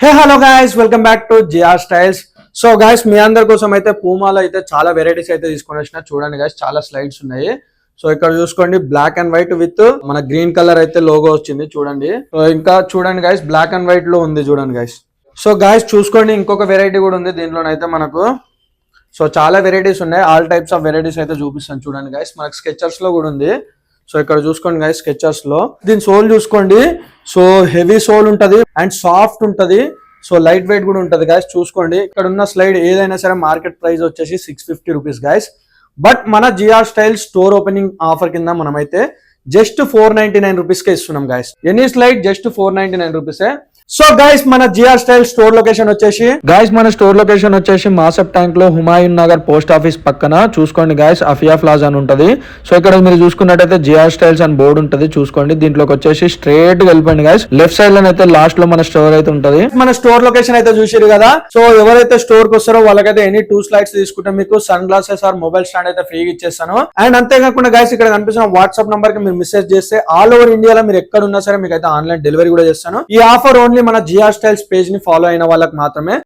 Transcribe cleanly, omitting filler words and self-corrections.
Hey hello guys welcome back to GR styles. So guys మీ అందరి కోసం అయితే పూమాలో అయితే చాలా వెరైటీస్ అయితే తీసుకొని వచ్చిన. చూడండి గైస్, చాలా స్లైడ్స్ ఉన్నాయి. సో ఇక్కడ చూసుకోండి, బ్లాక్ అండ్ వైట్ విత్ మన గ్రీన్ కలర్ అయితే లోగో వచ్చింది చూడండి. సో ఇంకా చూడండి గైస్, బ్లాక్ అండ్ వైట్ లో ఉంది చూడండి గైస్. సో గైస్ చూసుకోండి, ఇంకొక వెరైటీ కూడా ఉంది దీంట్లోనైతే మనకు. సో చాలా వెరైటీస్ ఉన్నాయి, ఆల్ టైప్స్ ఆఫ్ వెరైటీస్ అయితే చూపిస్తాను చూడండి గైస్. మనకు స్కెచర్స్ లో కూడా ఉంది. సో ఇక్కడ చూసుకోండి గైస్, స్కెచర్స్ లో దీని సోల్ చూసుకోండి. సో హెవీ సోల్ ఉంటది అండ్ సాఫ్ట్ ఉంటది. సో లైట్ వెయిట్ కూడా ఉంటది గైస్. చూసుకోండి, ఇక్కడ ఉన్న స్లైడ్ ఏదైనా సరే మార్కెట్ ప్రైస్ వచ్చేసి 650 రూపీస్ గైస్. బట్ మన GR style store opening offer కింద మనమైతే జస్ట్ 499 రూపీస్ కే ఇస్తున్నాం గైస్. ఎనీ స్లైడ్ జస్ట్ 499 రూపీసే. సో గైస్ మన జిఆర్ స్టైల్ స్టోర్ లొకేషన్ వచ్చేసి మాసప్ ట్యాంక్ లో హుమాయూన్ నగర్ పోస్ట్ ఆఫీస్ పక్కన చూసుకోండి గైస్, అఫియా ప్లాజా అని ఉంటది. సో ఇక్కడ మీరు చూసుకున్నట్టయితే జిఆర్ స్టైల్స్ అని బోర్డు ఉంటది చూసుకోండి. దీంట్లోకి వచ్చేసి స్ట్రేట్ గా వెళ్ళిపోయింది గైస్. లెఫ్ట్ సైడ్ లో అయితే లాస్ట్ లో మన స్టోర్ అయితే ఉంటది. మన స్టోర్ లొకేషన్ అయితే చూసారు కదా. సో ఎవరైతే స్టోర్ కి వస్తారో వాళ్ళకైతే ఎనీ 2 స్లైడ్స్ తీసుకుంటే మీకు sunglasses or mobile stand అయితే ఫ్రీగా ఇచ్చేస్తాను. అండ్ అంతేకాకుండా గైస్, ఇక్కడ కనిపిస్తున్న వాట్సాప్ నంబర్ కి మీరు మెసేజ్ చేస్తే ఆల్ ఓవర్ ఇండియాలో మీరు ఎక్కడ ఉన్నా సరే మీకు అయితే ఆన్లైన్ డెలివరీ కూడా చేస్తాను. ఈ ఆఫర్ ఓన్లీ మన జిఆర్ స్టైల్స్ పేజ్ ని ఫాలో అయిన వాళ్ళకి మాత్రమే.